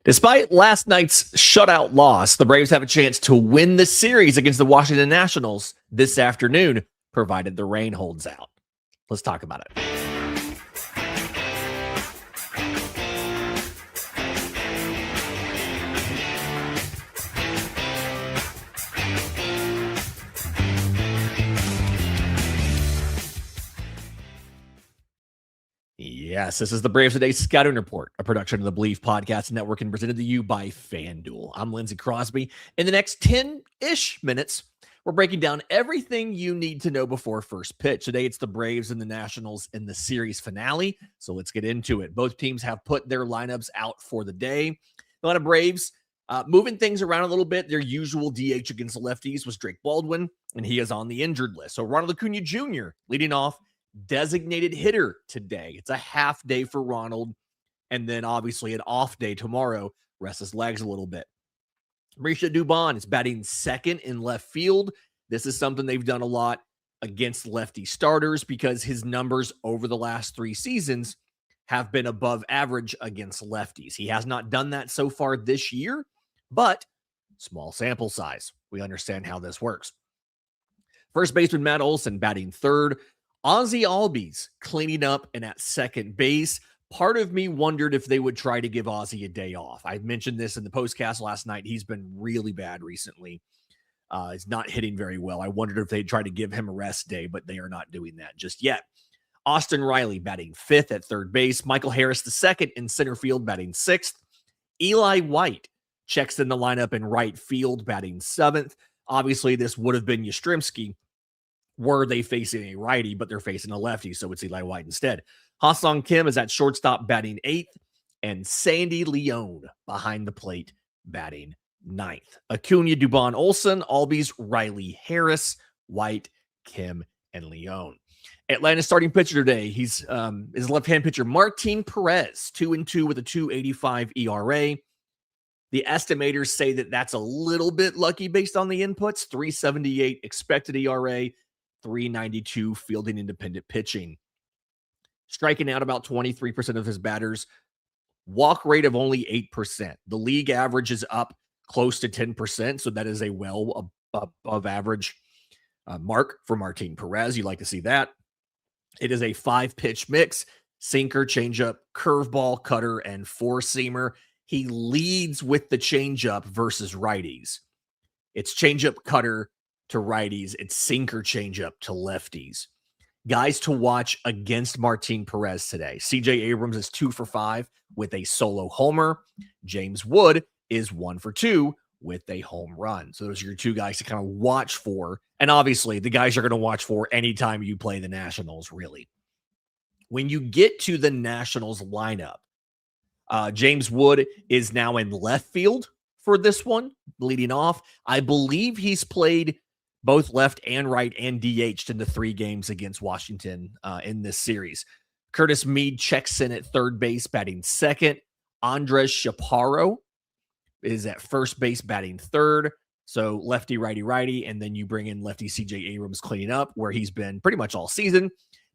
Despite last night's shutout loss, the Braves have a chance to win the series against the Washington Nationals this afternoon, provided the rain holds out. Let's talk about it. Yes, this is the Braves Today Scouting Report, a production of the Believe Podcast Network and presented to you by FanDuel. I'm Lindsey Crosby. In the next 10-ish minutes, we're breaking down everything you need to know before first pitch. Today, it's the Braves and the Nationals in the series finale, so let's get into it. Both teams have put their lineups out for the day. A lot of Braves moving things around a little bit. Their usual DH against the lefties was Drake Baldwin, and he is on the injured list. So Ronald Acuna Jr. leading off, designated hitter today. It's a half day for Ronald, and then obviously an off day tomorrow. Rest his legs a little bit. Mauricio Dubon is batting second in left field. This is something they've done a lot against lefty starters because his numbers over the last 3 seasons have been above average against lefties. He has not done that so far this year, but small sample size. We understand how this works. First baseman Matt Olson batting third. Ozzie Albies cleaning up and at second base. Part of me wondered if they would try to give Ozzie a day off. I mentioned this in the postcast last night. He's been really bad recently. He's not hitting very well. I wondered if they'd try to give him a rest day, but they are not doing that just yet. Austin Riley batting fifth at third base. Michael Harris the second in center field batting sixth. Eli White checks in the lineup in right field batting seventh. Obviously, this would have been Yastrzemski were they facing a righty, but they're facing a lefty, so it's Eli White instead. Ha-Sung Kim is at shortstop batting eighth, and Sandy Leone behind the plate batting ninth. Acuna, Dubon, Olson, Albies, Riley, Harris, White, Kim, and Leone. Atlanta's starting pitcher today, he's his left-hand pitcher, Martín Pérez, 2-2 with a 2.85 ERA. The estimators say that that's a little bit lucky based on the inputs. 3.78 expected ERA, 3.92 fielding independent pitching. Striking out about 23% of his batters. Walk rate of only 8%. The league average is up close to 10%, so that is a well above average mark for Martín Pérez. You like to see that. It is a 5-pitch mix: sinker, changeup, curveball, cutter, and four-seamer. He leads with the changeup versus righties. It's changeup, cutter to righties. It's sinker, changeup to lefties. Guys to watch against Martín Pérez today. C.J. Abrams is 2 for 5 with a solo homer. James Wood is 1 for 2 with a home run. So those are your two guys to kind of watch for. And obviously, the guys you're going to watch for anytime you play the Nationals, really. When you get to the Nationals lineup, James Wood is now in left field for this one, leading off. I believe he's played both left and right and DH'd in the 3 games against Washington in this series. Curtis Mead checks in at third base, batting second. Andres Chaparro is at first base, batting third. So lefty, righty, righty, and then you bring in lefty C.J. Abrams cleaning up where he's been pretty much all season.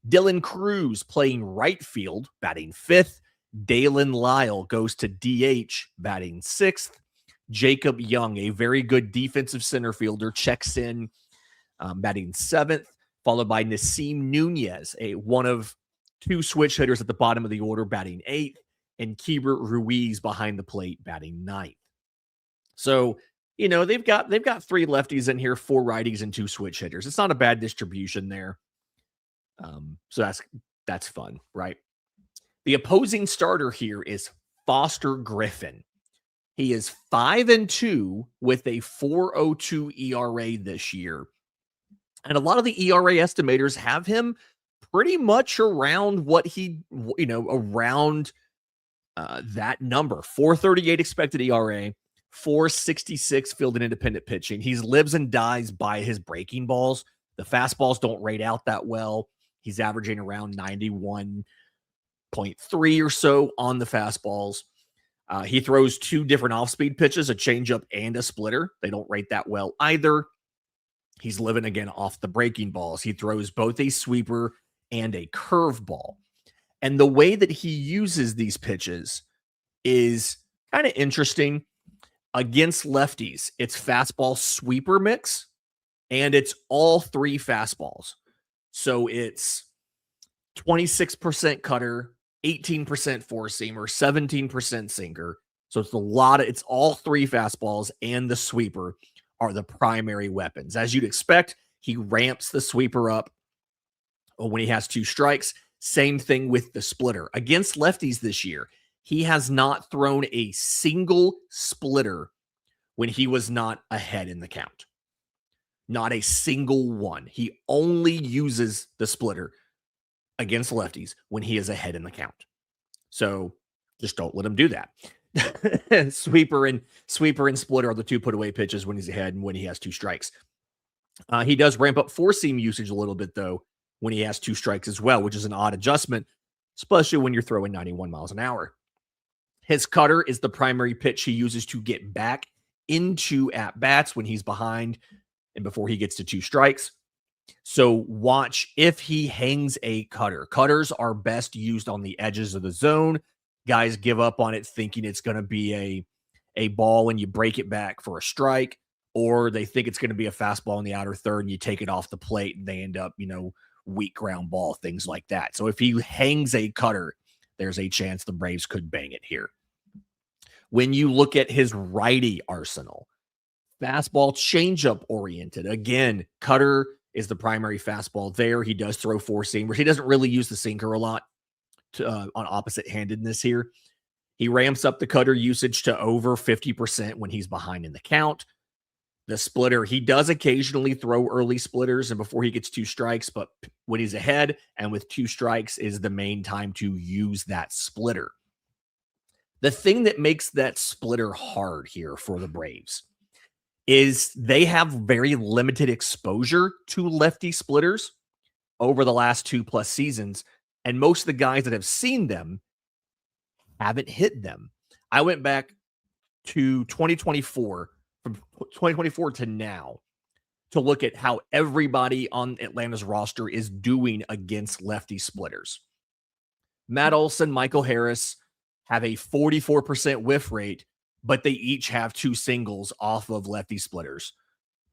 Dylan Cruz playing right field, batting fifth. Dalen Lyle goes to DH, batting sixth. Jacob Young, a very good defensive center fielder, checks in, batting seventh, followed by Nasim Nunez, one of 2 switch hitters at the bottom of the order, batting eighth, and Keibert Ruiz behind the plate, batting ninth. So, you know, they've got 3 lefties in here, 4 righties, and 2 switch hitters. It's not a bad distribution there. So that's fun, right? The opposing starter here is Foster Griffin. He is 5-2 with a 4.02 ERA this year. And a lot of the ERA estimators have him pretty much around what around that number. 4.38 expected ERA, 4.66 field and independent pitching. He lives and dies by his breaking balls. The fastballs don't rate out that well. He's averaging around 91.3 or so on the fastballs. He throws 2 different off-speed pitches, a changeup and a splitter. They don't rate that well either. He's living again off the breaking balls. He throws both a sweeper and a curveball. And the way that he uses these pitches is Kind of interesting. Against lefties, it's fastball sweeper mix, and it's all three fastballs. So it's 26% cutter, 18% four seamer, 17% sinker. So it's all three fastballs and the sweeper are the primary weapons. As you'd expect, he ramps the sweeper up when he has two strikes. Same thing with the splitter. Against lefties this year, he has not thrown a single splitter when he was not ahead in the count. Not a single one. He only uses the splitter against lefties when he is ahead in the count. So just don't let him do that. Sweeper and splitter are the two put away pitches when he's ahead and when he has two strikes. He does ramp up four seam usage a little bit, though, when he has two strikes as well, which is an odd adjustment, especially when you're throwing 91 miles an hour. His cutter is the primary pitch he uses to get back into at-bats when he's behind and before he gets to two strikes. So watch if he hangs a cutter. Cutters are best used on the edges of the zone. Guys give up on it thinking it's going to be a ball and you break it back for a strike, or they think it's going to be a fastball in the outer third and you take it off the plate and they end up, weak ground ball, things like that. So if he hangs a cutter, there's a chance the Braves could bang it here. When you look at his righty arsenal, fastball changeup oriented. Again, cutter is the primary fastball there. He does throw four seamers. He doesn't really use the sinker a lot on opposite handedness here. He ramps up the cutter usage to over 50% when he's behind in the count. The splitter, he does occasionally throw early splitters and before he gets two strikes, but when he's ahead and with two strikes is the main time to use that splitter. The thing that makes that splitter hard here for the Braves is they have very limited exposure to lefty splitters over the last 2+ seasons, and most of the guys that have seen them haven't hit them. I went back to 2024, from 2024 to now, to look at how everybody on Atlanta's roster is doing against lefty splitters. Matt Olson, Michael Harris have a 44% whiff rate, but they each have two singles off of lefty splitters.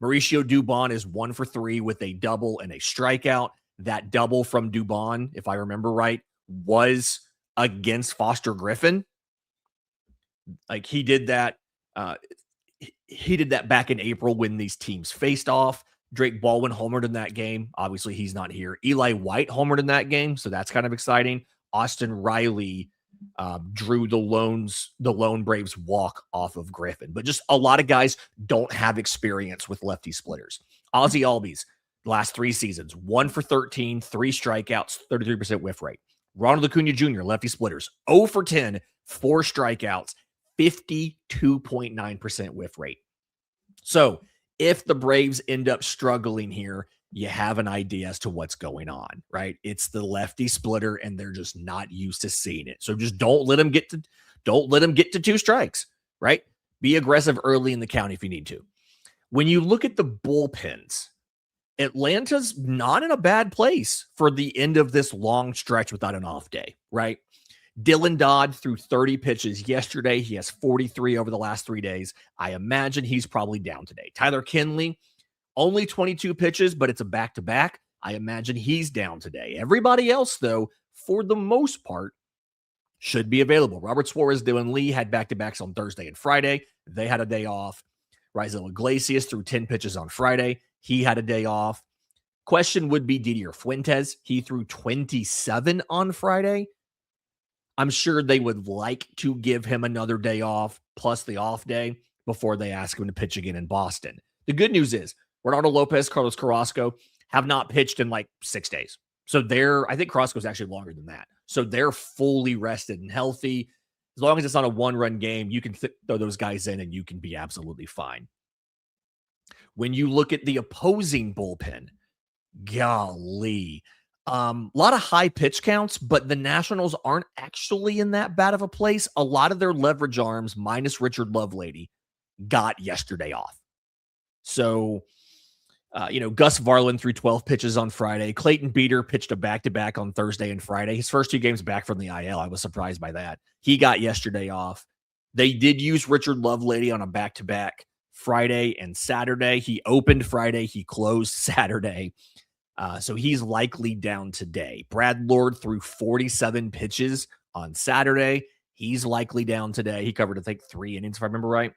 Mauricio Dubon is 1 for 3 with a double and a strikeout. That double from Dubon, if I remember right, was against Foster Griffin. Like he did that back in April when these teams faced off. Drake Baldwin homered in that game. Obviously, he's not here. Eli White homered in that game, so that's kind of exciting. Austin Riley drew the lone Braves walk off of Griffin. But just a lot of guys don't have experience with lefty splitters. Ozzie Albies, last 3 seasons, 1 for 13, 3 strikeouts, 33% whiff rate. Ronald Acuna Jr., lefty splitters, 0 for 10, 4 strikeouts, 52.9% whiff rate. So if the Braves end up struggling here, you have an idea as to what's going on, right? It's the lefty splitter, and they're just not used to seeing it. So just don't let them get to 2 strikes, right? Be aggressive early in the count if you need to. When you look at the bullpens, Atlanta's not in a bad place for the end of this long stretch without an off day, right? Dylan Dodd threw 30 pitches yesterday. He has 43 over the last 3 days. I imagine he's probably down today. Tyler Kinley, only 22 pitches, but it's a back-to-back. I imagine he's down today. Everybody else, though, for the most part, should be available. Robert Suarez, Dylan Lee had back-to-backs on Thursday and Friday. They had a day off. Raisel Iglesias threw 10 pitches on Friday. He had a day off. Question would be Didier Fuentes. He threw 27 on Friday. I'm sure they would like to give him another day off plus the off day before they ask him to pitch again in Boston. The good news is Renato Lopez, Carlos Carrasco have not pitched in like 6 days. So I think Carrasco's actually longer than that. So they're fully rested and healthy. As long as it's not a 1-run game, you can throw those guys in and you can be absolutely fine. When you look at the opposing bullpen, golly, a lot of high pitch counts, but the Nationals aren't actually in that bad of a place. A lot of their leverage arms, minus Richard Lovelady, got yesterday off. So, Gus Varlin threw 12 pitches on Friday. Clayton Beeter pitched a back-to-back on Thursday and Friday. His first 2 games back from the IL. I was surprised by that. He got yesterday off. They did use Richard Lovelady on a back-to-back Friday and Saturday. He opened Friday. He closed Saturday. So he's likely down today. Brad Lord threw 47 pitches on Saturday. He's likely down today. He covered, I think, 3 innings, if I remember right.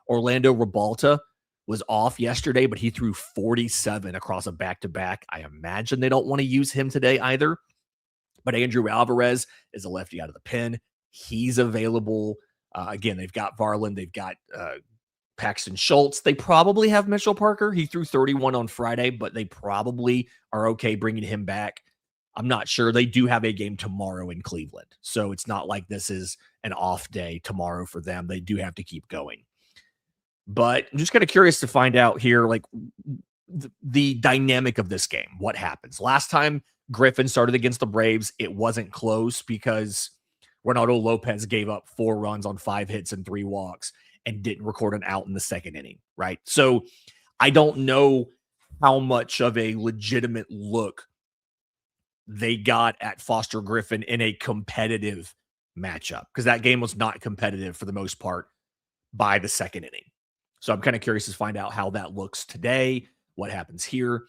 Orlando Ribalta was off yesterday, but he threw 47 across a back-to-back. I imagine they don't want to use him today either. But Andrew Alvarez is a lefty out of the pen. He's available. Again, they've got Varland. They've got Paxton Schultz. They probably have Mitchell Parker. He threw 31 on Friday, but they probably are okay bringing him back. I'm not sure. They do have a game tomorrow in Cleveland. So it's not like this is an off day tomorrow for them. They do have to keep going. But I'm just kind of curious to find out here, like the dynamic of this game. What happens? Last time Griffin started against the Braves, it wasn't close because Ronaldo Lopez gave up 4 runs on 5 hits and 3 walks and didn't record an out in the second inning, right? So I don't know how much of a legitimate look they got at Foster Griffin in a competitive matchup, because that game was not competitive for the most part by the second inning. So I'm kind of curious to find out how that looks today, what happens here.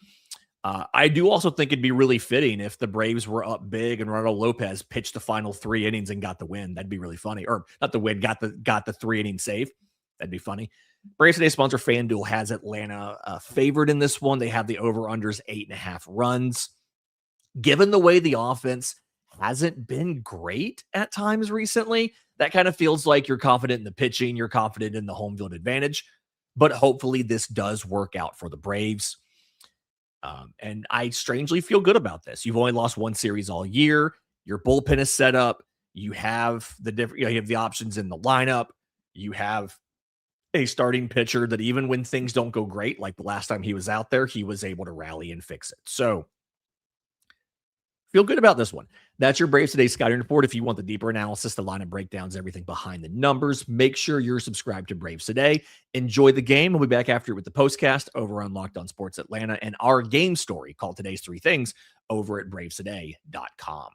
I do also think it'd be really fitting if the Braves were up big and Ronaldo Lopez pitched the final 3 innings and got the win. That'd be really funny. Or not the win, got the 3-inning save. That'd be funny. Braves Today sponsor FanDuel has Atlanta favored in this one. They have the over-unders 8.5 runs. Given the way the offense hasn't been great at times recently, that kind of feels like you're confident in the pitching, you're confident in the home field advantage, but hopefully this does work out for the Braves. And I strangely feel good about this. You've only lost 1 series all year. Your bullpen is set up. You have the different, you have the options in the lineup. You have a starting pitcher that even when things don't go great, like the last time he was out there, he was able to rally and fix it. So feel good about this one. That's your Braves Today scouting report. If you want the deeper analysis, the lineup breakdowns, everything behind the numbers, make sure you're subscribed to Braves Today. Enjoy the game. We'll be back after it with the postcast over on Locked On Sports Atlanta and our game story called Today's 3 Things over at bravestoday.com.